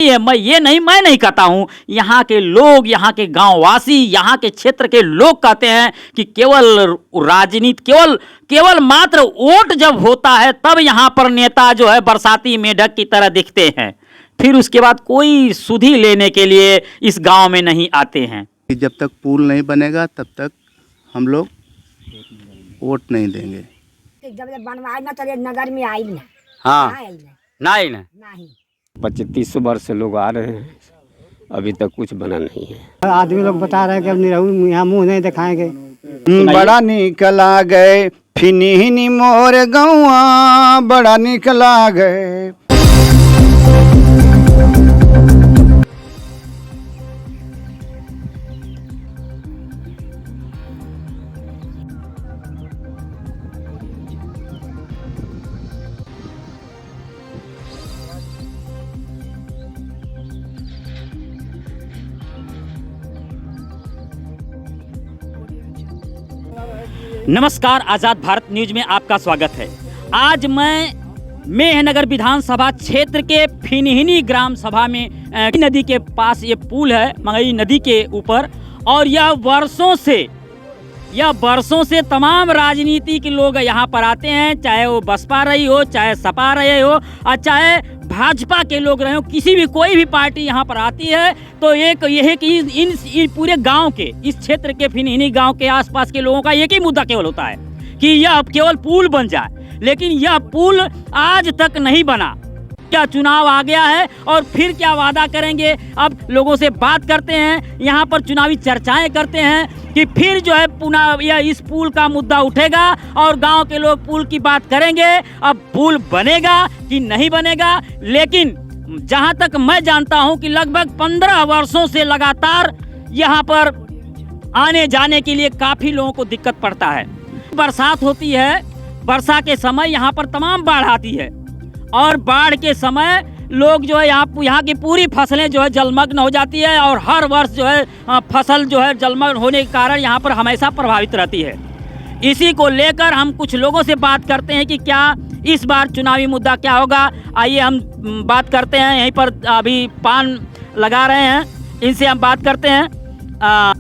मैं नहीं कहता हूँ, यहाँ के लोग, यहाँ के गांववासी, यहाँ के क्षेत्र के लोग कहते हैं कि केवल राजनीति, केवल मात्र वोट जब होता है तब यहाँ पर नेता जो है बरसाती मेढक की तरह दिखते हैं, फिर उसके बाद कोई सुधि लेने के लिए इस गांव में नहीं आते हैं। जब तक पुल नहीं बनेगा तब तक हम लोग वोट नहीं देंगे। जब बनवाई ना तो नगर में आई ना। हाँ, नहीं ना 25 वर्ष से लोग आ रहे हैं, अभी तक कुछ बना नहीं है। आदमी लोग बता रहे हैं कि अब निरहू यहाँ मुँह नहीं दिखाएंगे। बड़ा निकला गए फिनी मोर गौआ, बड़ा निकला गए। नमस्कार, आज़ाद भारत न्यूज में आपका स्वागत है। आज मैं मेहनगर विधानसभा क्षेत्र के फिनहिनी ग्राम सभा में नदी के पास ये पुल है, मंगई नदी के ऊपर, और यह वर्षों से तमाम राजनीति के लोग यहाँ पर आते हैं, चाहे वो बसपा रही हो, चाहे सपा रहे हो, और चाहे भाजपा के लोग रहे हो, किसी भी कोई भी पार्टी यहाँ पर आती है तो एक यह है कि इन पूरे गांव के, इस क्षेत्र के फिनहिनी गांव के आसपास के लोगों का एक ही मुद्दा केवल होता है कि यह केवल पुल बन जाए। लेकिन यह पुल आज तक नहीं बना। क्या चुनाव आ गया है और फिर क्या वादा करेंगे? अब लोगों से बात करते हैं, यहाँ पर चुनावी चर्चाएं करते हैं कि फिर जो है पुनः यह इस पुल का मुद्दा उठेगा और गांव के लोग पुल की बात करेंगे। अब पुल बनेगा कि नहीं बनेगा, लेकिन जहां तक मैं जानता हूं कि लगभग 15 वर्षों से लगातार यहाँ पर आने जाने के लिए काफ़ी लोगों को दिक्कत पड़ता है। बरसात होती है, वर्षा के समय यहाँ पर तमाम बाढ़ आती है और बाढ़ के समय लोग जो है यहाँ की पूरी फसलें जो है जलमग्न हो जाती है और हर वर्ष जो है फसल जो है जलमग्न होने के कारण यहाँ पर हमेशा प्रभावित रहती है। इसी को लेकर हम कुछ लोगों से बात करते हैं कि क्या इस बार चुनावी मुद्दा क्या होगा। आइए हम बात करते हैं, यहीं पर अभी पान लगा रहे हैं, इनसे हम बात करते हैं।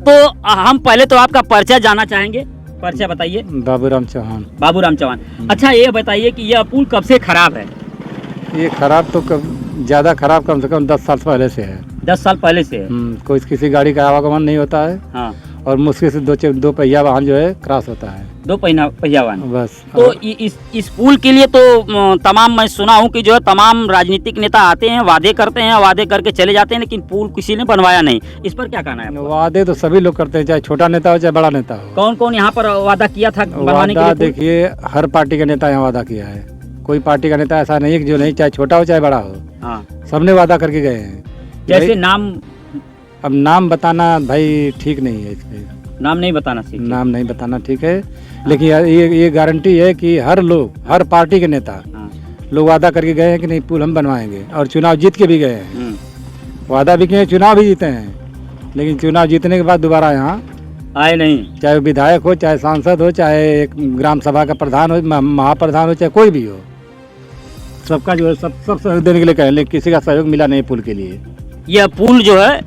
तो हम पहले तो आपका परिचय जानना चाहेंगे। परिचय बताइए। बाबूराम चौहान। बाबूराम चौहान। अच्छा, ये बताइए कि यह पुल कब से खराब है? ये खराब तो ज़्यादा खराब कम से कम 10 साल पहले से है। 10 साल पहले से है। कोई किसी गाड़ी का आवागमन नहीं होता है। हाँ। और मुश्किल से दो पहिया वाहन जो है क्रॉस होता है। दो पहिया वाहन बस। तो इस पुल के लिए तो तमाम, मैं सुना हूँ कि जो है तमाम राजनीतिक नेता आते हैं, वादे करते हैं, वादे करके चले जाते हैं, लेकिन पुल किसी ने बनवाया नहीं। इस पर क्या कहना है? वादे तो सभी लोग करते हैं, चाहे छोटा नेता हो चाहे बड़ा नेता हो। कौन कौन यहाँ पर वादा किया था बनवाने के लिए? देखिए, हर पार्टी का नेता यहाँ वादा किया है। कोई पार्टी का नेता ऐसा नहीं है कि जो नहीं, चाहे छोटा हो चाहे बड़ा हो। हाँ, सबने वादा करके गए हैं। जैसे नाम, अब नाम बताना भाई ठीक नहीं है, इसमें नाम नहीं बताना चाहिए। नाम नहीं बताना ठीक है, लेकिन ये गारंटी है कि हर लोग, हर पार्टी के नेता लोग वादा करके गए हैं कि नहीं पुल हम बनवाएंगे, और चुनाव जीत के भी गए हैं। वादा भी किए, चुनाव भी जीते हैं, लेकिन चुनाव जीतने के बाद दोबारा यहाँ आए नहीं। चाहे विधायक हो, चाहे सांसद हो, चाहे एक ग्राम सभा का प्रधान हो, महाप्रधान हो, चाहे कोई भी हो, सबका जो है सब सहयोग देने के लिए कहें, लेकिन किसी का सहयोग मिला नहीं पुल के लिए। यह पुल जो है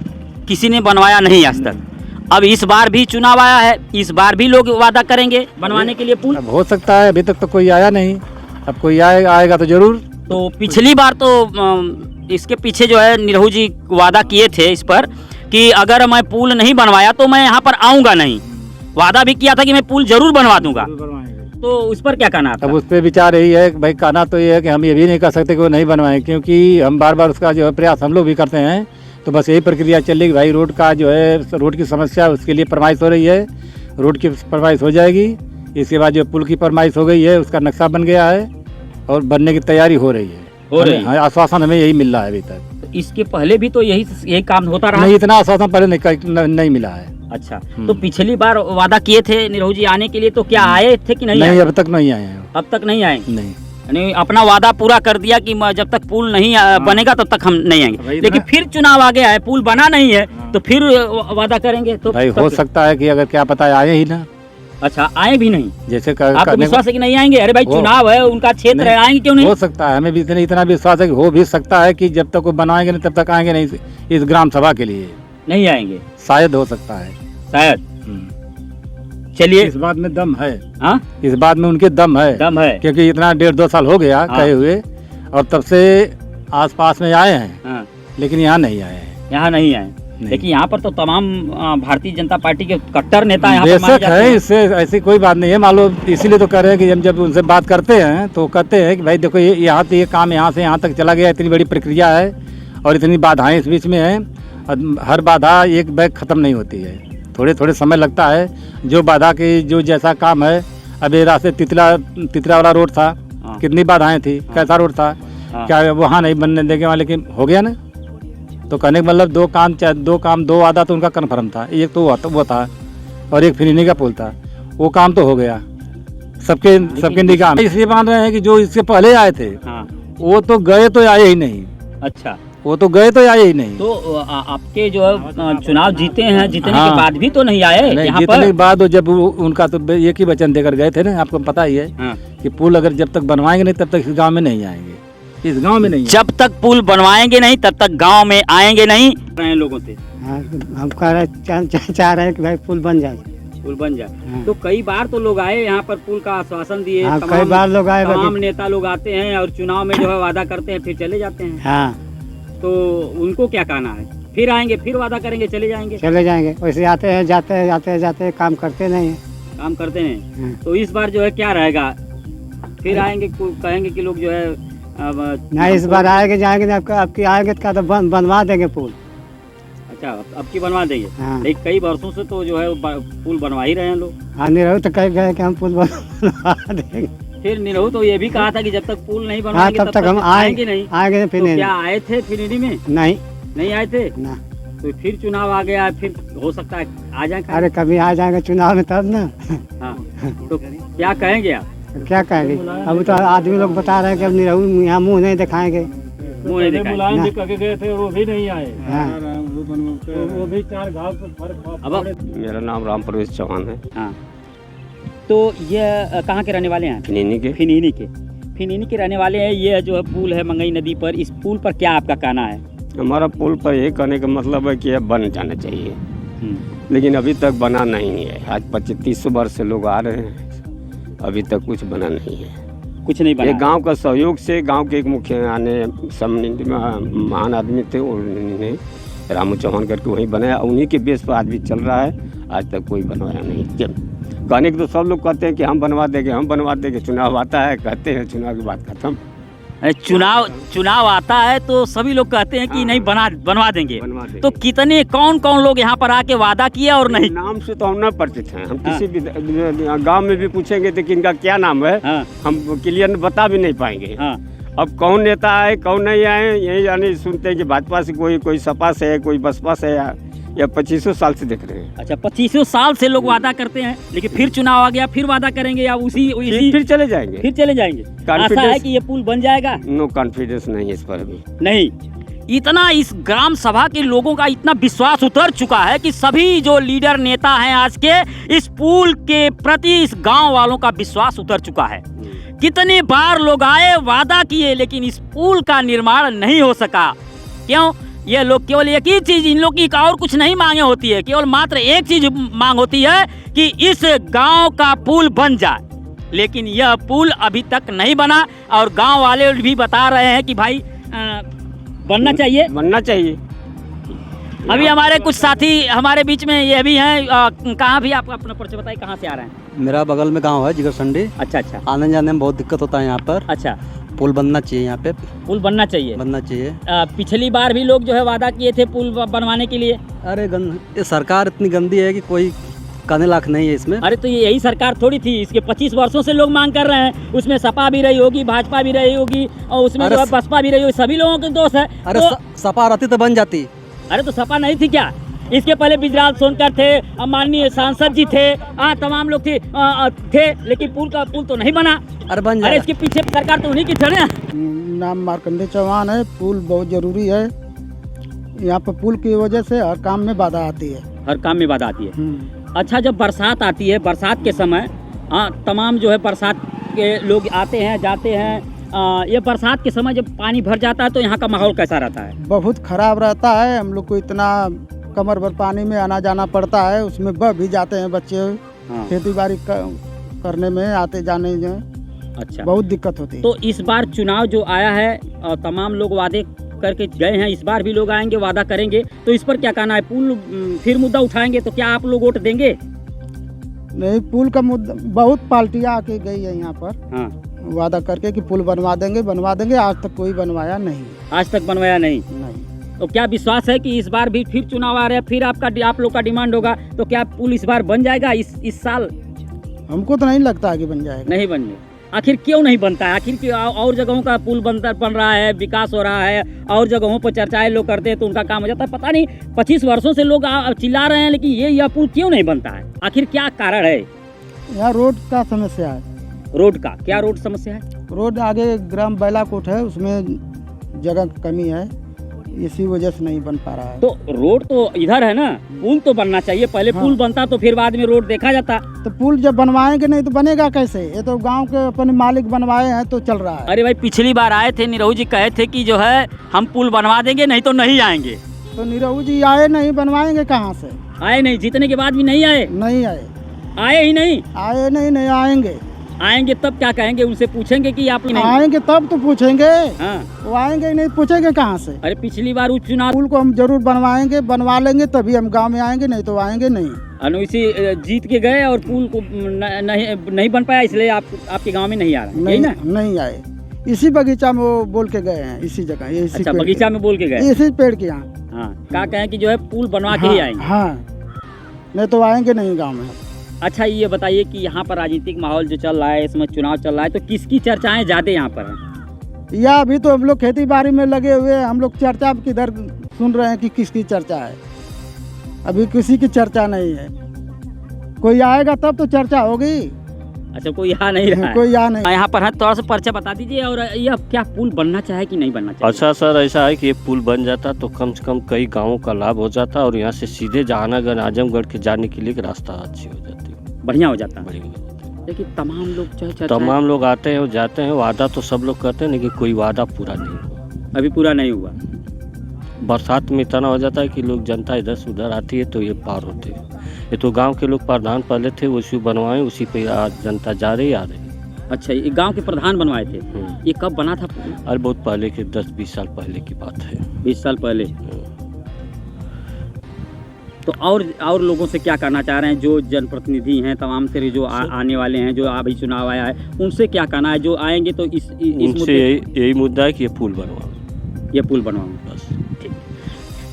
किसी ने बनवाया नहीं आज तक। अब इस बार भी चुनाव आया है, इस बार भी लोग वादा करेंगे बनवाने के लिए पुल। अब हो सकता है, अभी तक तो कोई आया नहीं, अब कोई आएगा तो जरूर। तो पिछली बार तो इसके पीछे जो है निरहू जी वादा किए थे इस पर कि अगर मैं पुल नहीं बनवाया तो मैं यहाँ पर आऊँगा नहीं। वादा भी किया था कि मैं पुल जरूर बनवा दूंगा। तो उस पर क्या कहना है? अब उस पर विचार यही है कि भाई, कहना तो ये है कि हम ये भी नहीं कर सकते कि वो नहीं बनवाएं, क्योंकि हम बार बार उसका जो है प्रयास हम लोग भी करते हैं। तो बस यही प्रक्रिया चल रही है। भाई, रोड का जो है, रोड की समस्या, उसके लिए फरमाइश हो रही है, रोड की फरमाइश हो जाएगी। इसके बाद जो पुल की फरमाइश हो गई है, उसका नक्शा बन गया है और बनने की तैयारी हो रही है। आश्वासन हमें यही मिल रहा है अभी तक। तो इसके पहले भी तो यही काम होता रहा? नहीं, इतना आश्वासन पहले नहीं मिला है। अच्छा, तो पिछली बार वादा किए थे निरहू जी आने के लिए, तो क्या आए थे कि नहीं? नहीं, अब तक नहीं आए हैं। अब तक नहीं आए? नहीं, यानी अपना वादा पूरा कर दिया कि जब तक पुल नहीं बनेगा तब तक हम नहीं आएंगे। लेकिन फिर चुनाव आ गया है, पुल बना नहीं है, तो फिर वादा करेंगे तो भाई हो सकता है कि अगर क्या पता आए ही ना। अच्छा, आए भी नहीं? जैसे आपको विश्वास है कि नहीं आएंगे? अरे भाई चुनाव है, उनका क्षेत्र है, आएंगे क्यों नहीं? हो सकता है, हमें भी इतना विश्वास है कि हो भी सकता है कि जब तक वो बनवाएंगे नहीं तब तक आएंगे नहीं इस ग्राम सभा के लिए। नहीं आएंगे शायद हो सकता है, शायद। चलिए, इस बात में दम है। हाँ, इस बात में उनके दम है, क्योंकि इतना 1.5-2 साल हो गया कहे हुए, और तब से आसपास में आए हैं, लेकिन यहाँ नहीं आए हैं। यहाँ नहीं आए, लेकिन यहाँ पर तो तमाम भारतीय जनता पार्टी के कट्टर नेता यहाँ पर माने बेशक जाते है, हैं। इससे ऐसी कोई बात नहीं है। मान लो इसीलिए तो कह रहे हैं कि हम जब उनसे बात करते हैं तो कहते हैं कि भाई देखो यहाँ से ये काम यहाँ से यहाँ तक चला गया, इतनी बड़ी प्रक्रिया है और इतनी बाधाएं इस बीच में हैं, हर बाधा एक बैग ख़त्म नहीं होती है, थोड़े थोड़े समय लगता है। जो बाधा की जो जैसा काम है, अभी रास्ते तितला वाला रोड था, कितनी बाधाएं थी, कैसा रोड था, क्या वहाँ नहीं बनने देंगे वहाँ, लेकिन हो गया ना। तो कहने का मतलब दो वादा तो उनका कन्फर्म था, एक तो वो था और एक फिनिनी का पुल था, वो काम तो हो गया सबके निगाह में। इसलिए मान रहे हैं कि जो इससे पहले आए थे वो तो गए तो आए ही नहीं। अच्छा, वो तो गए तो आए ही नहीं। तो आपके जो है चुनाव जीते हैं, जीतने के बाद भी तो नहीं आए यहाँ जीतने पर? के बाद जब उनका तो एक ही वचन देकर गए थे ना, आपको पता ही है कि पुल अगर जब तक बनवाएंगे नहीं तब तक इस गाँव में नहीं आएंगे, इस गांव में नहीं। जब तक पुल बनवाएंगे नहीं तब तक गांव में आएंगे नहीं। लोगों से हम कह रहे चाह रहे हैं कि भाई पुल बन जाए, पुल बन जाए। तो कई बार तो लोग आए यहाँ पर, पुल का आश्वासन दिए, कई बार लोग आए, तमाम नेता लोग आते हैं और चुनाव में जो है वादा करते हैं, फिर चले जाते हैं। हाँ, तो उनको क्या कहना है? फिर आएंगे, फिर वादा करेंगे, चले जाएंगे। वैसे आते हैं जाते काम करते नहीं है, काम करते हैं। तो इस बार जो है क्या रहेगा? फिर आएंगे, कहेंगे कि लोग जो है नहीं, इस बार आएंगे जाएंगे नहीं, आपकी आएंगे तो बनवा देंगे पुल। अच्छा, अब की बनवा देंगे। लेकिन कई वर्षों से तो जो है पुल बनवा ही रहे हैं लोग। हाँ, निरहू तो कह गए कि हम पुल बनवा देंगे। फिर निरहू तो ये भी कहा था कि जब तक पुल नहीं बनवाएंगे तब तक हम आएंगे नहीं। आएंगे फिर तो क्या आए थे फिनिनी में? नहीं आए थे ना। तो फिर चुनाव आ गया, फिर हो सकता है आ जाए। अरे कभी आ जाएंगे चुनाव में तब ना। हाँ, तो क्या कहेंगे आप? क्या कहेंगे? अब तो आदमी लोग बता रहे हैं कि अब निरहू यहाँ मुँह नहीं दिखाएंगे। मुँह नहीं दिखाएंगे। गए थे वो भी नहीं आए। वो भी 4 घाव पर फर्क। अब मेरा नाम राम प्रवेश चौहान है। हाँ, तो ये कहाँ के रहने वाले हैं? फिनिनी के रहने वाले हैं। ये जो है पुल है मंगई नदी पर, इस पुल पर क्या आपका कहना है? हमारा पुल पर यही कहने का मतलब है कि यह बन जाना चाहिए, लेकिन अभी तक बना नहीं है। आज 25-30 वर्ष से लोग आ रहे हैं, अभी तक कुछ बना नहीं है, कुछ नहीं बना। ये गांव का सहयोग से, गांव के एक मुखिया आने महान आदमी थे, उन्होंने रामू चौहान करके वही बनाया, उन्हीं के बेस पर आज भी चल रहा है। आज तक कोई बनवाया नहीं। जब कहने के तो सब लोग कहते हैं कि हम बनवा देंगे, चुनाव आता है कहते हैं, चुनाव की बात खत्म। चुनाव आता है तो सभी लोग कहते हैं कि नहीं बनवा देंगे। तो कितने कौन लोग यहाँ पर आके वादा किए और नहीं? नाम से तो हम न परिचित हैं। हम किसी भी गांव में भी पूछेंगे तो कि इनका क्या नाम है, हम क्लियर बता भी नहीं पाएंगे। अब कौन नेता आए कौन नहीं आए, यही यानी सुनते हैं कि भाजपा से कोई सपा से है, कोई बसपा से है, या 25 साल से देख रहे हैं। अच्छा, 25 साल से लोग वादा करते हैं, लेकिन फिर चुनाव आ गया, फिर वादा करेंगे या फिर चले जाएंगे। आशा है कि ये पुल बन जाएगा? नो कॉन्फिडेंस नहीं है इस पर अभी। नहीं, इतना इस ग्राम सभा के लोगों का इतना विश्वास उतर चुका है कि सभी जो लीडर नेता हैं आज के, इस पुल के प्रति इस गांव वालों का विश्वास उतर चुका है। कितनी बार लोग आए, वादा किए, लेकिन इस पुल का निर्माण नहीं हो सका। क्यों? ये लोग केवल एक ही चीज, इन लोग की और कुछ नहीं मांगे होती है, केवल मात्र एक चीज मांग होती है कि इस गांव का पुल बन जाए। लेकिन यह पुल अभी तक नहीं बना और गांव वाले भी बता रहे हैं कि भाई बनना चाहिए। अभी हमारे कुछ साथी हमारे बीच में ये भी हैं। कहाँ भी आप अपना परिचय बताइए, कहाँ से आ रहे हैं? मेरा बगल में गांव है जिगरसंडी। अच्छा। आने जाने में बहुत दिक्कत होता है यहाँ पर। अच्छा, पुल बनना चाहिए, यहाँ पे पुल बनना चाहिए। पिछली बार भी लोग जो है वादा किए थे पुल बनवाने के लिए। अरे ये सरकार इतनी गंदी है कि कोई कहने लायक नहीं है इसमें। अरे तो यही सरकार थोड़ी थी, इसके 25 वर्षों से लोग मांग कर रहे हैं। उसमें सपा भी रही होगी, भाजपा भी रही होगी, और उसमें जो है बसपा भी रही होगी, सभी लोगों के दोष है। अरे सपा रहती तो बन जाती। अरे तो सपा नहीं थी क्या? इसके पहले बिजराल सोनकर थे, माननीय सांसद जी थे, तमाम लोग थे, लेकिन पुल तो नहीं बना। अरे बन जाए। अरे इसके पीछे सरकार तो उन्हीं की थी ना। नाम मार्कंडे चौहान है। पुल बहुत जरूरी है। यहाँ पर पुल की वजह से हर काम में बाधा आती है। अच्छा, जब बरसात आती है, बरसात के समय तमाम जो है बरसात के लोग आते हैं जाते हैं, ये बरसात के समय जब पानी भर जाता है तो यहाँ का माहौल कैसा रहता है? बहुत खराब रहता है। हम लोग को इतना कमर भर पानी में आना जाना पड़ता है, उसमें बह भी जाते हैं बच्चे। हाँ। खेती बाड़ी करने में आते जाने में अच्छा, बहुत दिक्कत होती है। तो इस बार चुनाव जो आया है और तमाम लोग वादे करके गए हैं, इस बार भी लोग आएंगे वादा करेंगे, तो इस पर क्या कहना है? पुल फिर मुद्दा उठाएंगे तो क्या आप लोग वोट देंगे? नहीं, पुल का मुद्दा बहुत पार्टियाँ आके गई है यहाँ पर, हाँ, वादा करके कि पुल बनवा देंगे। आज तक कोई बनवाया नहीं। आज तक बनवाया नहीं। नहीं। तो क्या विश्वास है कि इस बार भी फिर चुनाव आ रहे हैं, फिर आप लोग का डिमांड होगा, तो क्या पुल इस बार बन जाएगा इस साल? हमको तो नहीं लगता है कि बन जाएगा। नहीं बन जाए। आखिर क्यों नहीं बनता है? आखिर और जगहों का पुल बन रहा है, विकास हो रहा है, और जगहों पर चर्चाएं लोग करते हैं तो उनका काम हो जाता है। पता नहीं 25 वर्षों से लोग चिल्ला रहे हैं, लेकिन यह पुल क्यों नहीं बनता है? आखिर क्या कारण है? यहाँ रोड का समस्या है। रोड का क्या रोड समस्या है? रोड आगे ग्राम बैलाकोट है, उसमें जगह कमी है, इसी वजह से नहीं बन पा रहा है। तो रोड तो इधर है ना, पुल तो बनना चाहिए पहले। हाँ। पुल बनता तो फिर बाद में रोड देखा जाता। तो पुल जब बनवाएंगे नहीं तो बनेगा कैसे? ये तो गांव के अपने मालिक बनवाए हैं तो चल रहा है। अरे भाई, पिछली बार आए थे निरहू जी, कहे थे कि जो है हम पुल बनवा देंगे, नहीं तो नहीं आएंगे। तो निरहू जी आए नहीं, बनवाएंगे कहाँ से? आए नहीं, जीतने के बाद भी नहीं आए। नहीं आए। आए ही नहीं। आए नहीं आएंगे। आएंगे तब क्या कहेंगे? उनसे पूछेंगे कि आप नहीं आएंगे तब तो पूछेंगे। हाँ। वो आएंगे ही नहीं, पूछेंगे कहाँ से? अरे पिछली बार चुनाव पुल को हम जरूर बनवाएंगे, बनवा लेंगे तभी हम गांव में आएंगे, नहीं तो आएंगे नहीं। अनुसी जीत के गए और पुल को नहीं बन पाया, इसलिए आपके गांव में नहीं आ रहा। नहीं ना? नहीं आए। इसी बगीचा में वो बोल के गए हैं, इसी जगह। अच्छा, बगीचा में बोल के गए, इसी पेड़ के यहाँ। हाँ, क्या कहें कि जो है पुल बनवा के ही आएंगे। हाँ, नहीं तो आएंगे नहीं गाँव में। अच्छा, ये बताइए कि यहाँ पर राजनीतिक माहौल जो चल रहा है, इसमें चुनाव चल रहा है, तो किसकी चर्चाएं ज्यादा यहाँ पर हैं? या अभी तो हम लोग खेती बाड़ी में लगे हुए हैं, हम लोग चर्चा किधर सुन रहे हैं कि किसकी चर्चा है? अभी किसी की चर्चा नहीं है। कोई आएगा तब तो चर्चा होगी। अच्छा, कोई यहाँ नहीं रहा है? कोई यहाँ नहीं। यहाँ पर है, थोड़ा सा पर्चा बता दीजिए। और यह क्या पुल बनना चाहे कि नहीं बनना चाहिए? अच्छा सर, ऐसा है कि ये पुल बन जाता तो कम से कम कई गांवों का लाभ हो जाता, और यहाँ से सीधे जहानागढ़ आजमगढ़ के जाने के लिए रास्ता अच्छी हो जाती, बढ़िया हो जाता। बढ़िया हो जाती। लेकिन तमाम लोग तमाम लोग आते हैं और जाते हैं, वादा तो सब लोग करते हैं, लेकिन कोई वादा पूरा नहीं हुआ। अभी पूरा नहीं हुआ। बरसात में इतना हो जाता है कि लोग, जनता इधर से उधर आती है तो ये पार होते हैं। ये तो गांव के लोग प्रधान पहले थे, उसी बनवाए, उसी पे आज जनता जा रही आ रही। अच्छा, ये गांव के प्रधान बनवाए थे। ये कब बना था? अरे बहुत पहले के 10-20 साल पहले की बात है। 20 साल पहले। तो और लोगों से क्या करना चाह रहे हैं, जो जनप्रतिनिधि हैं तमाम से, जो आने वाले हैं, जो अभी चुनाव आया है, उनसे क्या कहना है? जो आएंगे तो इस उनसे यही मुद्दा है कि ये पुल बनवाओ, ये पुल बनवाओ बस।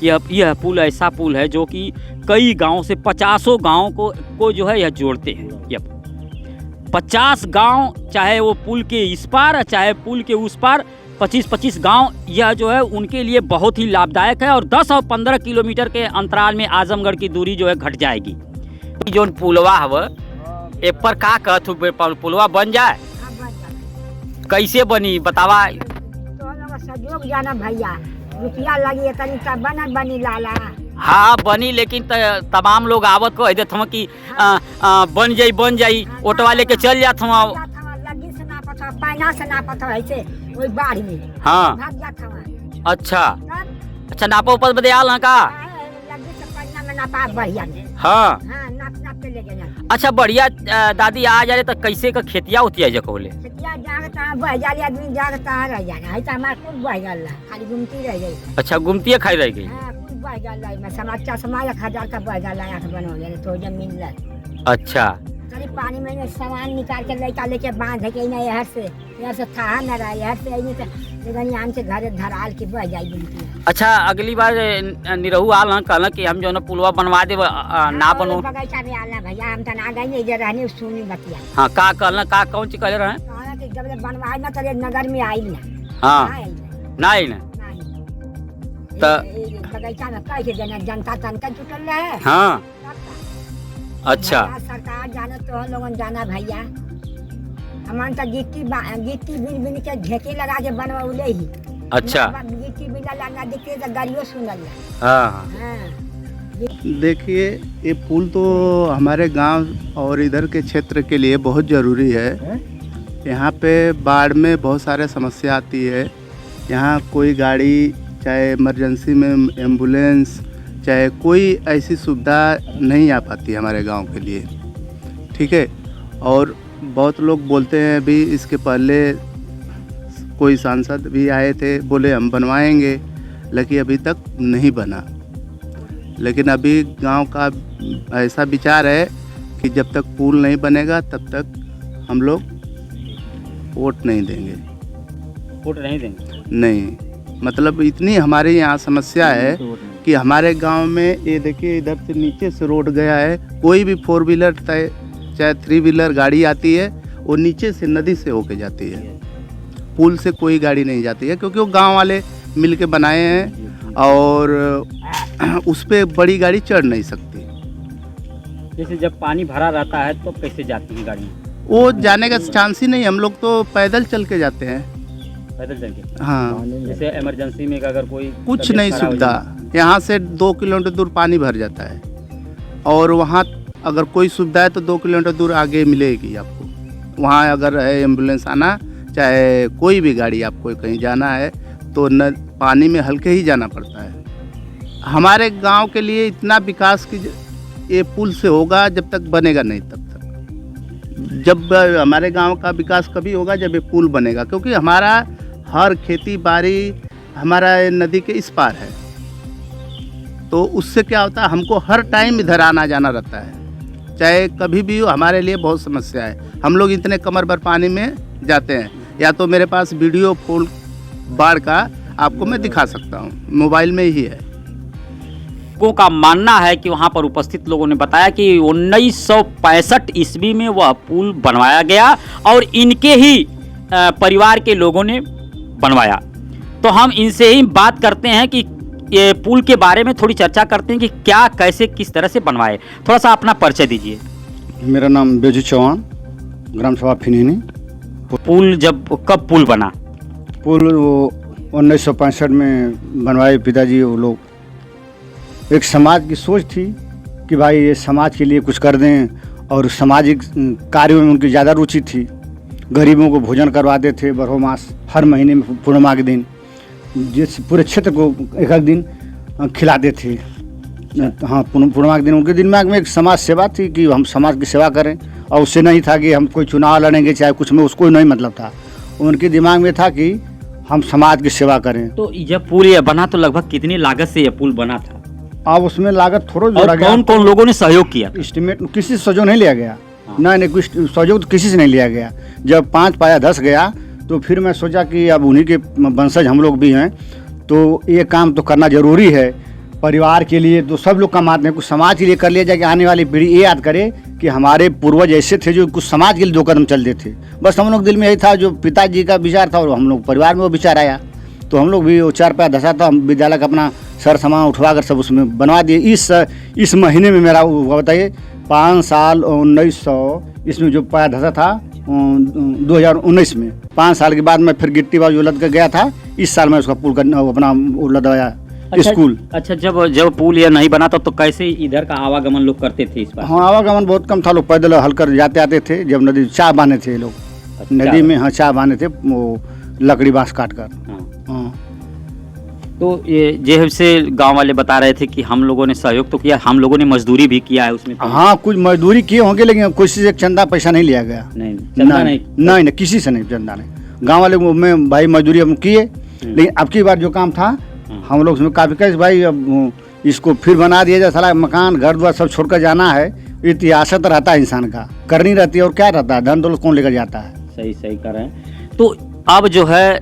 यह पुल ऐसा पुल है जो कि कई गांव से 50 गांव को जो है यह जोड़ते हैं। यह 50 गांव, चाहे वो पुल के इस पार चाहे पुल के उस पार, 25-25 गांव, यह जो है उनके लिए बहुत ही लाभदायक है। और 10 और 15 किलोमीटर के अंतराल में आजमगढ़ की दूरी जो है घट जाएगी। जो पुलवा है ए पर का कहत पुलवा बन जाए? हाँ, बन जाए। कैसे बनी बतावा? तो हम लोग सहयोग जाना भैया, रुपया लगी तनी तब बनी लाला। हाँ बनी, लेकिन तमाम लोग आवत को देत हम कि बन जाई ऑटो लेके चल जात हम। लगी से ना पता, पैना से ना पता ऐसे वही बाढ़ में। हाँ, भाग जात हवा। अच्छा नापा ऊपर बदे आल का? लगी से पैना में नापा बढ़िया में। हाँ, नाप के ले जाना। अच्छा बढ़िया। दादी आ जा रहे तो कैसे का खेतिया होती है जकोले? खेतिया जागता बह जाली, आदमी जागता रह जाना है, तो हमार खूब बह जाला, खाली घूमती रह गई। अच्छा, घूमती खाई रह गई। हाँ, खूब बह जाला। मैं समाचार समाज 1000 का बह जाला, आठ बनो ले तो जमीन ले। अच्छा, तनी पानी में सामान निकाल के लेके बांध के ना, यहाँ से था न रहा, यहाँ से आई नहीं आम से घर धराल के बह जाए घूमती। अच्छा, अगली बार निरहू आल कहला कि हम जो ना पुलवा बनवा दे ना बनो। बगीचा में आला भैया, हम तो ना गई नहीं, इधर रहने सुनी बतिया। हाँ, का कहला, का कौन चीज कह रहे? कहला कि जब बनवाए ना तो नगर में आई ना। हाँ, नहीं ना बगीचा में कह के जनता तनका जुटल रहे। हाँ, अच्छा। सरकार जाना तो हम लोगन जाना भैया। हमान तो गिट्टी बिन बिन के ढेके लगा के बनवले ही। अच्छा, गिट्टी बिना ना दिखे तो गाड़ियों सुनल। हाँ, हाँ, देखिए, ये पुल तो हमारे गांव और इधर के क्षेत्र के लिए बहुत ज़रूरी है। यहाँ पे बाढ़ में बहुत सारे समस्या आती है। यहाँ कोई गाड़ी, चाहे इमरजेंसी में एम्बुलेंस, चाहे कोई ऐसी सुविधा नहीं आ पाती हमारे गांव के लिए, ठीक है। और बहुत लोग बोलते हैं, अभी इसके पहले कोई सांसद भी आए थे, बोले हम बनवाएंगे, लेकिन अभी तक नहीं बना। लेकिन अभी गांव का ऐसा विचार है कि जब तक पुल नहीं बनेगा तब तक हम लोग वोट नहीं देंगे। वोट नहीं देंगे? नहीं, मतलब इतनी हमारे यहाँ समस्या है कि हमारे गांव में ये देखिए, इधर से नीचे से रोड गया है, कोई भी 4 व्हीलर चाहे 3 व्हीलर गाड़ी आती है, वो नीचे से नदी से होके जाती है। पुल से कोई गाड़ी नहीं जाती है, क्योंकि वो गांव वाले मिल के बनाए हैं और उस पर बड़ी गाड़ी चढ़ नहीं सकती। जैसे जब पानी भरा रहता है तो कैसे जाती है गाड़ी? वो जाने का चांस ही नहीं। हम लोग तो पैदल चल के जाते हैं। पैदल चल के? हाँ। जैसे इमरजेंसी में अगर कोई कुछ नहीं सुविधा। यहाँ से 2 किलोमीटर दूर पानी भर जाता है, और वहाँ अगर कोई सुविधा है तो 2 किलोमीटर दूर आगे मिलेगी आपको। वहाँ अगर है एम्बुलेंस आना, चाहे कोई भी गाड़ी आपको कहीं जाना है, तो न पानी में हल्के ही जाना पड़ता है। हमारे गांव के लिए इतना विकास की ये पुल से होगा, जब तक बनेगा नहीं तब तक। जब हमारे गांव का विकास कभी होगा जब ये पुल बनेगा, क्योंकि हमारा हर खेती बाड़ी हमारा नदी के इस पार है। तो उससे क्या होता है, हमको हर टाइम इधर आना जाना रहता है, चाहे कभी भी हो। हमारे लिए बहुत समस्या है। हम लोग इतने कमर भर पानी में जाते हैं। या तो मेरे पास वीडियो फोन बाढ़ का आपको मैं दिखा सकता हूँ, मोबाइल में ही है। लोगों का मानना है कि वहां पर उपस्थित लोगों ने बताया कि 1965 ईस्वी में वह पुल बनवाया गया और इनके ही परिवार के लोगों ने बनवाया। तो हम इनसे ही बात करते हैं कि ये पुल के बारे में थोड़ी चर्चा करते हैं कि क्या, कैसे, किस तरह से बनवाए। थोड़ा सा अपना परिचय दीजिए। मेरा नाम बेजू चौहान, ग्राम सभा फिनिनी। पुल कब पुल बना? पुल वो 1965 में बनवाए पिताजी। वो लोग एक समाज की सोच थी कि भाई ये समाज के लिए कुछ कर दें, और सामाजिक कार्यों में उनकी ज़्यादा रुचि थी। गरीबों को भोजन करवाते थे बरहो मास, हर महीने में पूर्णिमा के दिन, जिस पूरे क्षेत्र को एक दिन खिलाते थे। हाँ, पूर्णिमा के दिन उनके दिमाग में एक समाज सेवा थी कि हम समाज की सेवा करें। और उससे नहीं था कि हम कोई चुनाव लड़ेंगे चाहे कुछ में, उसको नहीं मतलब था। उनके दिमाग में था कि हम समाज की सेवा करें। तो जब पुल ये बना तो लगभग कितनी लागत से ये पुल बना था? अब उसमें लागत थोड़ा जोड़ा गया। कौन कौन लोगों ने सहयोग किया? एस्टिमेट किसी से सहयोग नहीं लिया गया। नहीं, कुछ सहयोग तो किसी से नहीं लिया गया। जब 5 पाया 10 गया तो फिर मैं सोचा कि अब उन्हीं के वंशज हम लोग भी हैं, तो ये काम तो करना जरूरी है परिवार के लिए। तो सब लोग कमाते हैं, कुछ समाज के लिए कर लिया जाए कि आने वाली पीढ़ी ये याद करे कि हमारे पूर्वज ऐसे थे जो कुछ समाज के लिए 2 कदम चलते थे। बस हम लोग दिल में यही था, जो पिताजी का विचार था, और हम लोग परिवार में वो विचार आया। तो हम लोग भी वो 4 पाया 10 था, हम विद्यालय का अपना सर सामान उठवा कर सब उसमें बनवा दिए। इस महीने में मेरा वो बताइए 5 साल 1900 इसमें जो पाया धसा था 2019 में, 5 साल के बाद मैं फिर गिट्टी बाजू उलट कर गया था। इस साल मैं उसका पुल का अपना उलटवाया। स्कूल। अच्छा, जब पुल यह नहीं बना तो कैसे इधर का आवागमन लोग करते थे इस बार? हाँ, आवागमन बहुत कम था। लोग पैदल हलकर जाते आते थे। जब नदी चाह बांधे थे लोग। अच्छा, नदी में हाँ चाह बांधे थे, वो लकड़ी बांस काट कर। हाँ। तो ये जैसे गांव वाले बता रहे थे कि हम लोगों ने सहयोग तो किया, हम लोगों ने मजदूरी भी किया है उसमें। हाँ, कुछ मजदूरी किए होंगे, लेकिन किसी से चंदा पैसा नहीं लिया गया। नहीं, किसी से नहीं चंदा नहीं। गाँव वाले में भाई मजदूरी हम किए, लेकिन अब की बार जो काम था हम लोग उसमें काफ़ी कैसे भाई अब इसको फिर बना दिया जाए। साला मकान घर द्वार सब छोड़कर जाना है, इतिहास तो रहता है इंसान का, करनी रहती है, और क्या रहता है, धन दौलत कौन लेकर जाता है। सही कर रहे हैं। तो अब जो है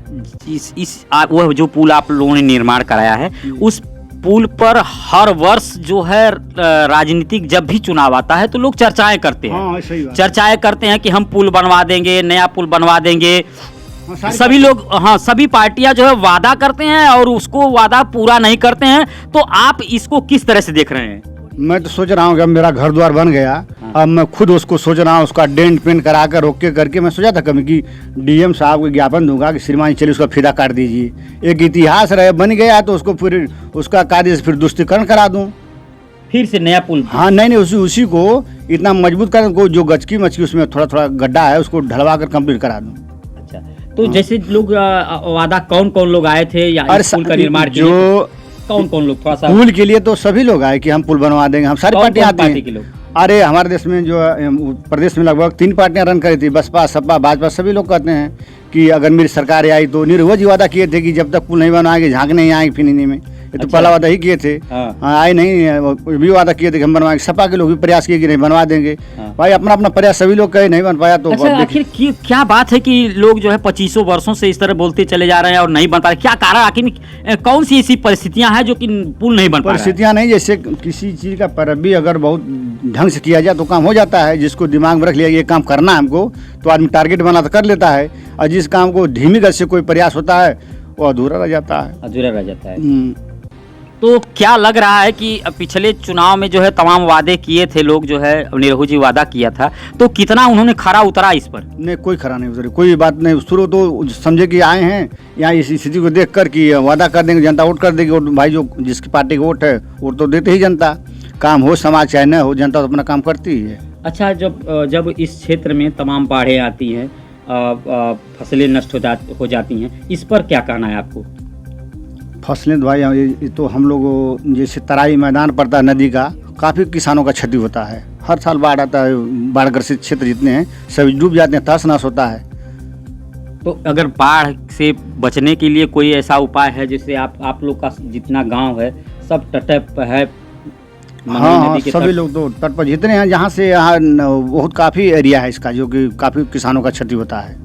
वह जो पुल आप लोगों ने निर्माण कराया है, उस पुल पर हर वर्ष जो है राजनीतिक जब भी चुनाव आता है तो लोग चर्चाएं करते हैं। हाँ, सही बात। चर्चाएं करते हैं कि हम पुल बनवा देंगे, नया पुल बनवा देंगे। सभी लोग, हाँ, सभी पार्टियां जो है वादा करते हैं और उसको वादा पूरा नहीं करते हैं। तो आप इसको किस तरह से देख रहे हैं? मैं तो सोच रहा हूँ कि अब मेरा घर द्वार बन गया, अब मैं खुद उसको सोच रहा हूँ, उसका डेंट पेंट करा कर ओके करके मैं सोचा था कभी कि डीएम साहब को ज्ञापन दूंगा कि श्रीमान चलिए उसका फिदा काट दीजिए। एक इतिहास रहे, बन गया तो उसको फिर उसका कार्य फिर दुष्टिकरण करा दूँ। फिर से नया पुल? हाँ नहीं उसी को इतना मजबूत कर को जो गचकी मचकी उसमें थोड़ा थोड़ा गड्ढा है उसको ढलवा कर कंप्लीट करा दूँ। अच्छा, तो जैसे लोग वादा कौन कौन लोग आए थे या इस पुल का निर्माण के लिए? कौन कौन लोग? थोड़ा सा पुल के लिए तो सभी लोग आए कि हम पुल बनवा देंगे, हम सारी पार्टी आती हैं के लोग? अरे हमारे देश में जो प्रदेश में लगभग 3 पार्टियां रन करी थी, बसपा सपा भाजपा। सभी लोग कहते हैं कि अगर मेरी सरकार आई तो निर्वज वादा किए थे कि जब तक पुल नहीं बनाएंगे झांक नहीं आएंगे फिनिनी में। ये तो पहला वादा ही किए थे। हाँ। आए नहीं, भी वादा किए थे कि हम बनवाएंगे। सपा के लोग भी प्रयास किए कि नहीं बनवा देंगे। हाँ। भाई अपना अपना प्रयास सभी लोग कहे नहीं बन पाया तो अच्छा, आखिर क्या बात है कि लोग जो है 25 वर्षों से इस तरह बोलते चले जा रहे हैं और नहीं बन पा रहे? क्या कारण, आखिर कौन सी ऐसी परिस्थितियां हैं जो कि पुल नहीं बन पा रहा है? परिस्थितियां नहीं, जैसे किसी चीज़ का परबी अगर बहुत ढंग से किया जाए तो काम हो जाता है। जिसको दिमाग में रख लिया ये काम करना है हमको, तो आदमी टारगेट बना तो कर लेता है। और जिस काम को धीमी गति से कोई प्रयास होता है वो अधूरा रह जाता है। अधूरा रह जाता है। तो क्या लग रहा है कि पिछले चुनाव में जो है तमाम वादे किए थे लोग, जो है निरहू जी वादा किया था, तो कितना उन्होंने खरा उतरा इस पर? नहीं, कोई खरा नहीं उतरी, कोई बात नहीं। शुरू तो समझे कि आए हैं यहाँ इस स्थिति को देख कर कि वादा कर देंगे, जनता वोट कर देगी। और भाई जो जिसकी पार्टी का वोट है वो तो देते ही जनता। काम हो समाज चाहे न हो, जनता तो अपना काम करती ही है। अच्छा, जब इस क्षेत्र में तमाम बाढ़ें आती हैं, फसलें नष्ट हो जाती हैं, इस पर क्या कहना है आपको? फसलें भाई ये तो हम लोग जैसे तराई मैदान पड़ता है नदी का, काफ़ी किसानों का क्षति होता है। हर साल बाढ़ आता है, बाढ़ ग्रसित क्षेत्र जितने हैं सभी डूब जाते हैं, तहस नहस होता है। तो अगर बाढ़ से बचने के लिए कोई ऐसा उपाय है, जैसे आप लोग का जितना गांव है सब तट पर है? हाँ, सभी लोग तो तट पर जितने हैं, जहाँ से यहाँ बहुत काफ़ी एरिया है इसका जो कि काफ़ी किसानों का क्षति होता है।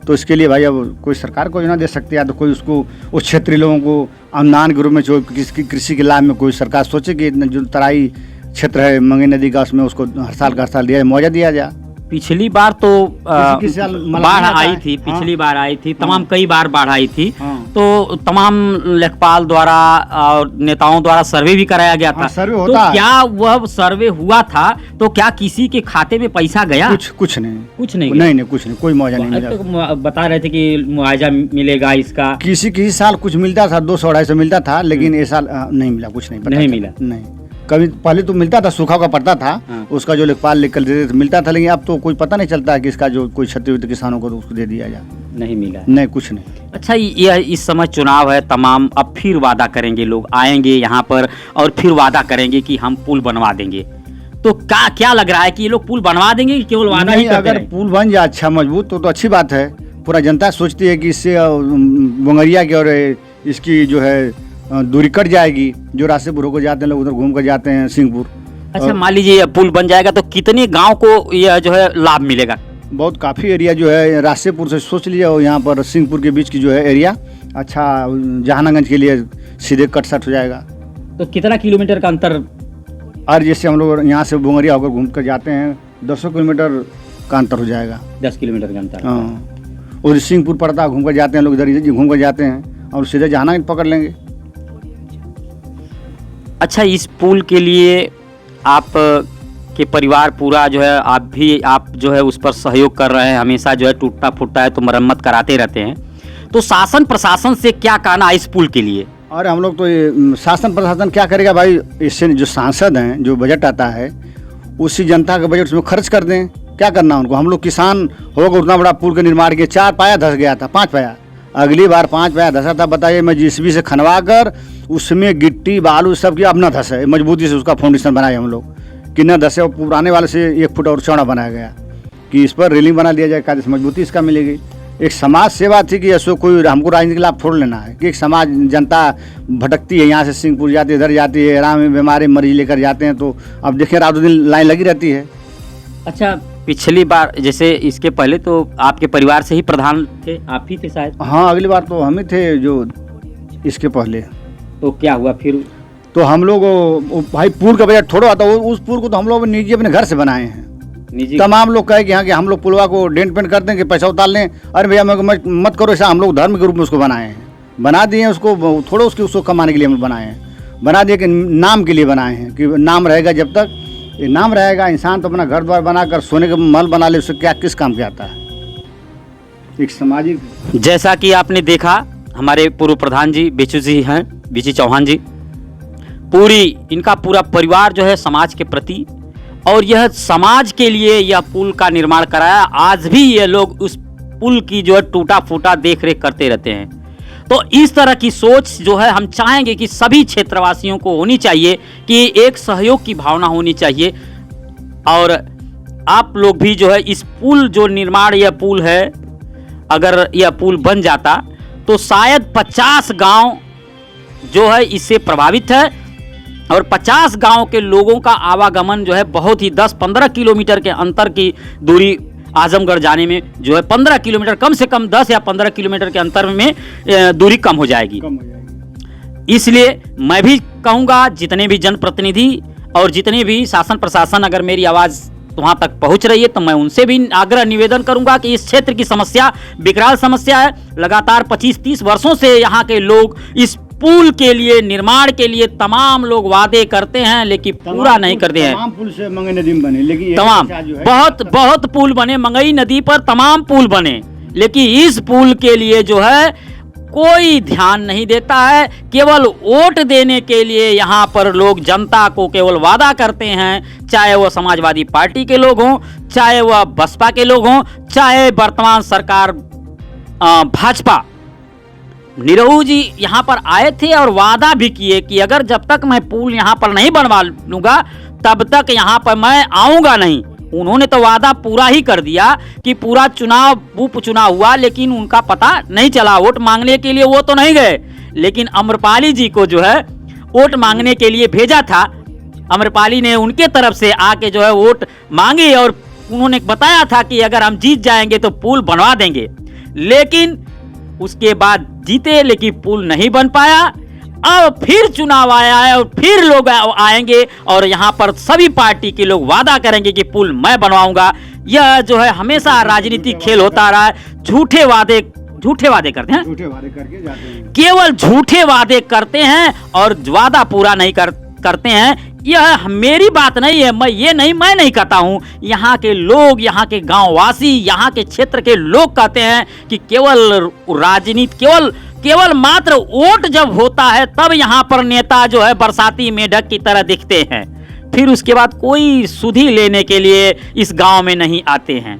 तो इसके लिए भाई अब कोई सरकार को योजना दे सकती है, या तो कोई उसको उस क्षेत्रीय लोगों को अनुदान के रूप में जो कृषि के लाभ में कोई सरकार सोचे कि जो तराई क्षेत्र है मंगी नदी का, उसमें उसको हर साल दिया जाए, मुआवजा दिया जाए। पिछली बार तो बाढ़ आई थी, पिछली बार आई थी, तमाम कई बार बाढ़ आई थी। तो तमाम लेखपाल द्वारा और नेताओं द्वारा सर्वे भी कराया गया था। सर्वे तो होता क्या वह सर्वे हुआ था? तो क्या किसी के खाते में पैसा गया? कुछ नहीं, कुछ नहीं, नहीं कुछ नहीं, कोई मुआवजा नहीं मिला। तो बता रहे थे कि मुआवजा मिलेगा इसका। किसी साल कुछ मिलता था, 200-250 मिलता था, लेकिन ये साल नहीं मिला, कुछ नहीं मिला। नहीं, कभी पहले तो मिलता था, सूखा का पड़ता था। हाँ। उसका जो लेखपाल लिख कर देते मिलता था, लेकिन अब तो कोई पता नहीं चलता है कि इसका जो कोई क्षति हुई तो किसानों को तो उसको दे दिया जाए। नहीं मिला, नहीं, कुछ नहीं। अच्छा, ये इस समय चुनाव है, तमाम अब फिर वादा करेंगे, लोग आएंगे यहाँ पर और फिर वादा करेंगे कि हम पुल बनवा देंगे। तो क्या लग रहा है कि ये लोग पुल बनवा देंगे कि केवल वादा ही करते अगर रहेंगे? पुल बन जाए अच्छा मजबूत तो अच्छी बात है। पूरा जनता सोचती है कि इससे बोंगरिया की और इसकी जो है दूरी कट जाएगी। जो रास्ते बुरो को जाते हैं लोग उधर घूम कर जाते हैं सिंहपुर। अच्छा, मान लीजिए पुल बन जाएगा तो कितने गांव को यह जो है लाभ मिलेगा? बहुत काफ़ी एरिया जो है रास्तेपुर से सोच लिया, और यहाँ पर सिंहपुर के बीच की जो है एरिया अच्छा जहानागंज के लिए सीधे कट सट हो जाएगा। तो कितना किलोमीटर का अंतर? और जैसे हम लोग यहाँ से बोंगरिया होकर घूम कर जाते हैं 200 किलोमीटर का अंतर हो जाएगा। 10 किलोमीटर का अंतर। हाँ, और सिंहपुर पड़ता घूम कर जाते हैं लोग, इधर घूम कर जाते हैं और सीधे जहानागंज पकड़ लेंगे। अच्छा, इस पुल के लिए आप के परिवार पूरा जो है, आप जो है उस पर सहयोग कर रहे हैं, हमेशा जो है टूटता फूटता है तो मरम्मत कराते रहते हैं। तो शासन प्रशासन से क्या कहना इस पुल के लिए? और हम लोग तो ये शासन प्रशासन क्या करेगा भाई, इससे जो सांसद हैं जो बजट आता है उसी जनता का बजट उसमें खर्च कर दें। क्या करना उनको? हम लोग किसान होकर उतना बड़ा पुल का निर्माण किया, 4 पाया धस गया था, 5 पाया, अगली बार 5 पाया धसा था। बताइए, मैं जीसीबी से खनवा कर उसमें गिट्टी बालू सब की अब न धसे, मजबूती से उसका फाउंडेशन बनाए हम लोग कि न धसे। और पुराने वाले से 1 फुट और चौड़ा बनाया गया कि इस पर रेलिंग बना दिया जाए, कायदे से मजबूती इसका मिलेगी। एक समाज सेवा थी कि ऐसा कोई हमको राजनीतिक लाभ थोड़ लेना है कि एक समाज जनता भटकती है, यहाँ से सिंहपुर जाती है, इधर जाती है, आराम में बीमारी मरीज लेकर जाते हैं। तो अब देखिए रातों दिन लाइन लगी रहती है। अच्छा, पिछली बार जैसे इसके पहले तो आपके परिवार से ही प्रधान थे, आप ही थे शायद? हाँ, अगली बार तो हम ही थे जो इसके पहले। तो क्या हुआ फिर? तो हम लोग भाई पुल का बजट थोड़ा आता, उस पुल को तो हम लोग निजी अपने घर से बनाए हैं। निजी तमाम लोग कहे कि हाँ कि हम लोग पुलवा को डेंट पेंट कर दें कि पैसा उतार लें। अरे भैया मत करो ऐसा, हम लोग धर्म के रूप में उसको बनाए हैं, बना दिए उसको, थोड़ा उसको कमाने के लिए हम बनाए हैं, बना दिए कि नाम के लिए बनाए हैं कि नाम रहेगा। जब तक ये नाम रहेगा, इंसान तो अपना घर द्वार बनाकर सोने का महल बना ले, उससे क्या किस काम के आता है? एक सामाजिक, जैसा कि आपने देखा हमारे पूर्व प्रधान जी बीचू जी हैं, बीची चौहान जी, इनका पूरा परिवार जो है समाज के प्रति, और यह समाज के लिए यह पुल का निर्माण कराया। आज भी ये लोग उस पुल की जो है टूटा फूटा देख रेख करते रहते हैं। तो इस तरह की सोच जो है हम चाहेंगे कि सभी क्षेत्रवासियों को होनी चाहिए, कि एक सहयोग की भावना होनी चाहिए। और आप लोग भी जो है इस पुल जो निर्माण, यह पुल है, अगर यह पुल बन जाता तो शायद 50 गांव जो है इससे प्रभावित है, और 50 गांव के लोगों का आवागमन जो है बहुत ही 10-15 किलोमीटर के अंतर की दूरी आजमगढ़ जाने में जो है 15 किलोमीटर, कम से कम 10 या 15 किलोमीटर के अंतर में दूरी कम हो जाएगी। इसलिए मैं भी कहूँगा, जितने भी जनप्रतिनिधि और जितने भी शासन प्रशासन, अगर मेरी आवाज़ वहाँ तक पहुँच रही है तो मैं उनसे भी आग्रह निवेदन करूँगा कि इस क्षेत्र की समस्या विकराल समस्या है। लगातार 25-30 वर्षों से यहाँ के लोग इस पुल के लिए, निर्माण के लिए तमाम लोग वादे करते हैं, लेकिन पूरा नहीं करते हैं। तमाम पुल से मंगई नदी में बने, लेकिन तमाम बहुत पुल बने, मंगई नदी पर तमाम पुल बने, लेकिन इस पुल के लिए जो है कोई ध्यान नहीं देता है। केवल वोट देने के लिए यहाँ पर लोग जनता को केवल वादा करते हैं, चाहे वह समाजवादी पार्टी के लोग हों, चाहे वह बसपा के लोग हों, चाहे वर्तमान सरकार भाजपा। निरहू जी यहाँ पर आए थे और वादा भी किए कि अगर जब तक मैं पुल यहाँ पर नहीं बनवा लूँगा तब तक यहाँ पर मैं आऊँगा नहीं। उन्होंने तो वादा पूरा ही कर दिया कि पूरा उपचुनाव हुआ, लेकिन उनका पता नहीं चला। वोट मांगने के लिए वो तो नहीं गए, लेकिन अम्रपाली जी को जो है वोट मांगने के लिए भेजा था। अम्रपाली ने उनके तरफ से आके जो है वोट मांगे और उन्होंने बताया था कि अगर हम जीत जाएंगे तो पुल बनवा देंगे, लेकिन उसके बाद जीते लेकिन पुल नहीं बन पाया। अब फिर चुनाव आया है और फिर लोग आएंगे और यहाँ पर सभी पार्टी के लोग वादा करेंगे कि पुल मैं बनवाऊंगा। यह जो है हमेशा राजनीतिक खेल होता रहा है। झूठे वादे करते हैं, झूठे वादे करके जाते हैं, केवल झूठे वादे करते हैं और वादा पूरा नहीं करते हैं। यह मेरी बात नहीं है, मैं नहीं कहता हूँ। यहाँ के लोग, यहाँ के गांववासी, यहाँ के क्षेत्र के लोग कहते हैं कि केवल राजनीति, केवल मात्र वोट जब होता है तब यहाँ पर नेता जो है बरसाती मेढक की तरह दिखते हैं, फिर उसके बाद कोई सुधि लेने के लिए इस गांव में नहीं आते हैं।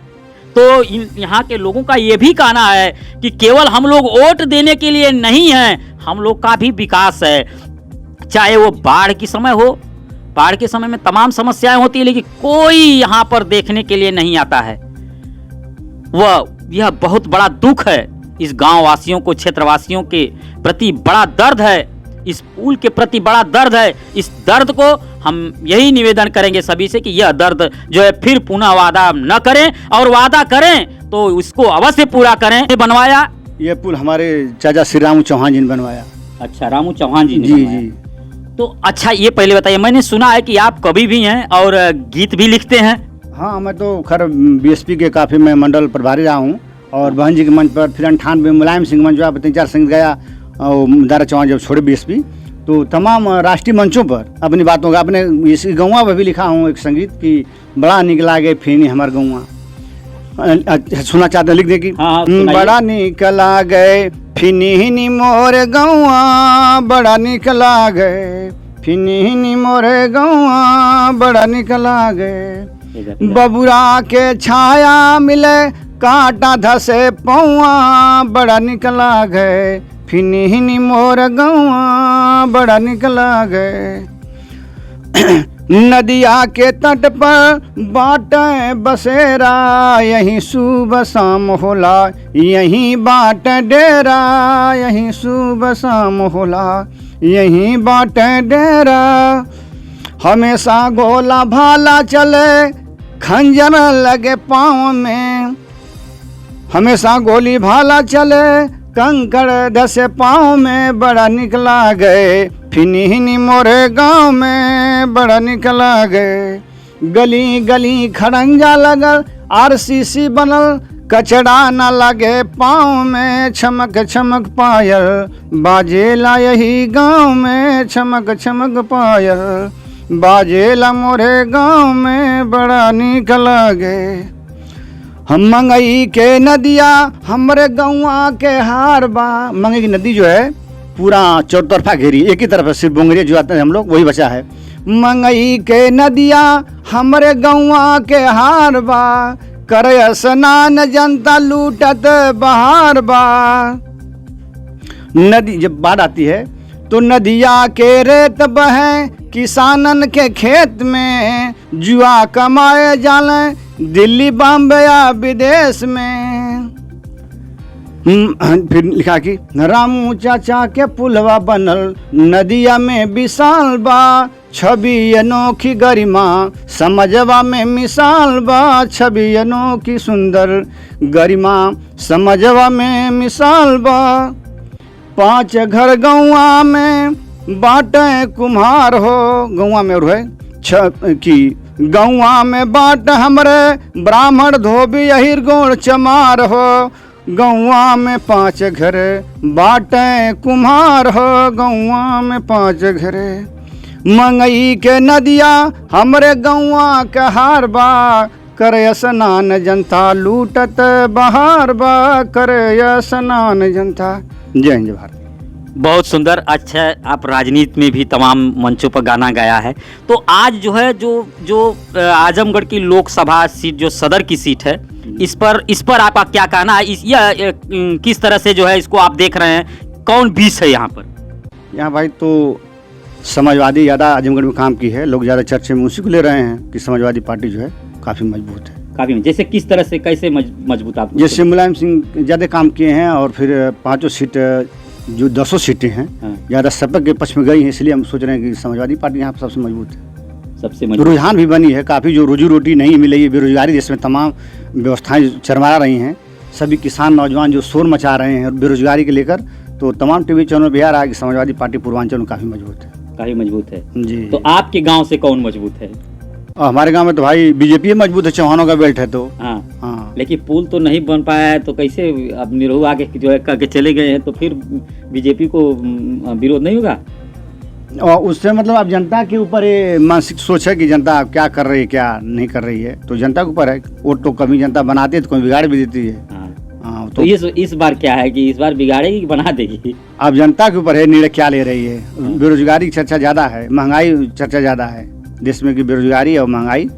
तो यहाँ के लोगों का ये भी कहना है कि केवल हम लोग वोट देने के लिए नहीं हैं, हम लोग का भी विकास है। चाहे वो बाढ़ की समय हो, बाढ़ के समय में तमाम समस्याएं होती है, लेकिन कोई यहाँ पर देखने के लिए नहीं आता है। यह बहुत बड़ा दुख है इस गांव वासियों को, क्षेत्रवासियों के प्रति बड़ा दर्द है, इस पुल के प्रति बड़ा दर्द है। इस दर्द को हम यही निवेदन करेंगे सभी से कि यह दर्द जो है फिर पुनः वादा न करें, और वादा करें तो उसको अवश्य पूरा करें। बनवाया ये पुल हमारे चाचा श्री रामू चौहान जी ने बनवाया। अच्छा, रामू चौहान जी ने जी बनवाया। तो अच्छा, ये पहले बताइए, मैंने सुना है कि आप कवि भी हैं और गीत भी लिखते हैं। हाँ, मैं तो खैर बीएसपी के काफ़ी मैं मंडल प्रभारी रहा हूँ, और बहन जी के मंच पर फिर 98 में मुलायम सिंह मंच पर 3-4 संगीत गाया। और दारा चौहान जब छोड़े बीएसपी तो तमाम राष्ट्रीय मंचों पर अपनी बातों का, अपने इस गौवा पर भी लिखा हूँ एक संगीत कि बड़ा निकला गए फेनी हमार गौवा। सुनना चाहते हैं, लिख दे कि बड़ा निकला गए फिनी मोर गौआ, बड़ा निकला गए फिनी मोर गौआ, बड़ा निकला गए। बबुरा के छाया मिले कांटा धसे पौआ, बड़ा निकला गए फिनी मोर गौआ, बड़ा निकला गए। नदिया के तट पर बाटे बसेरा, यहीं सुबह शाम होला, यहीं बाटे डेरा, यहीं सुबह शाम होला, यहीं बाटे डेरा। हमेशा गोला भाला चले खंजर लगे पाँव में, हमेशा गोली भाला चले कंकड़ धसे पाँव में, बड़ा निकला गए फिनी मोरे गांव में, बड़ा निकला गए। गली गली खड़ंजा लगल आरसीसी बनल, कचड़ा न लगे पाँव में, छमक छमक पायल बाजेला यही गांव में, छमक छमक पायल बाजेला मोरे गांव में, बड़ा निकला गए। हम मंगई के नदिया हमरे गौआ के हार बा। मंगई की नदी जो है पूरा चौतरफा घेरी, एक ही तरफ है, सिर्फ बोंगरिया जो आते हैं हम लोग वही बचा है। मंगई के नदिया हमरे गौवा के हार बा, करे स्नान जनता लूटत बहार बा। नदी जब बाढ़ आती है तो नदिया के रेत बहे किसानन के खेत में, जुआ कमाए जाले दिल्ली बॉम्बे या विदेश में। फिर लिखा कि रामू चाचा के पुलवा बनल नदिया में विशाल बा, छवि अनोखी गरिमा समझवा में मिसाल बा, छवि अनोखी सुंदर गरिमा समझवा में मिसाल बा। 5 घर गौवा में बाटे कुम्हार हो, गौवा में और है कि गौवा में बाट हमरे ब्राह्मण धोबी अहिर गोड़ चमार हो, गौवा में 5 घर बाटे कुम्हार हो, गौवा में 5 घर। मंगई के नदिया हमरे गौवा के हार बा, करे स्नान जनता लूटत बहार बा, करे स्नान जनता। जय हिंद भारत। बहुत सुंदर। अच्छा, आप राजनीति में भी तमाम मंचों पर गाना गाया है, तो आज जो है जो आजमगढ़ की लोकसभा सीट जो सदर की सीट है, इस पर आपका क्या कहना है? किस तरह से जो है इसको आप देख रहे हैं, कौन बीस है यहाँ पर? यहाँ भाई तो समाजवादी ज़्यादा आजमगढ़ में काम की है, लोग ज़्यादा चर्चे में उसी को ले रहे हैं कि समाजवादी पार्टी जो है काफ़ी मजबूत है। काफ़ी जैसे किस तरह से, कैसे मजबूत आप? जैसे मुलायम सिंह ज़्यादा काम किए हैं और फिर 5 सीट जो 10 सीटें हैं ज़्यादा सपा के पक्ष में गई हैं, इसलिए हम सोच रहे हैं कि समाजवादी पार्टी यहाँ पर सबसे मजबूत है। सबसे मजबूत रुझान भी बनी है काफ़ी, जो रोजी रोटी नहीं मिल रही है, बेरोजगारी जिसमें तमाम व्यवस्थाएं चरमरा रही हैं, सभी किसान नौजवान जो शोर मचा रहे हैं बेरोजगारी के लेकर, तो तमाम टीवी चैनल में आ रहा है कि समाजवादी पार्टी पूर्वांचल में काफ़ी मजबूत है। काफ़ी मजबूत है जी। तो आपके गाँव से कौन मजबूत है? हमारे गांव में तो भाई बीजेपी मजबूत है, चौहानों का बेल्ट है तो। हाँ, लेकिन पुल तो नहीं बन पाया है, तो कैसे अब निरहु आगे जो है करके चले गए हैं, तो फिर बीजेपी को विरोध नहीं होगा? और उससे मतलब अब जनता के ऊपर ये मानसिक सोच है कि जनता क्या कर रही है क्या नहीं कर रही है, तो जनता के ऊपर है। वोट तो कभी जनता बनाती है तो कोई बिगाड़ भी देती है। हाँ, तो इस बार क्या है कि इस बार बिगाड़ेगी कि बना देगी? अब जनता के ऊपर है निर्णय क्या ले रही है। बेरोजगारी की चर्चा ज़्यादा है, महंगाई चर्चा ज़्यादा है देश में, कि बेरोजगारी और महंगाई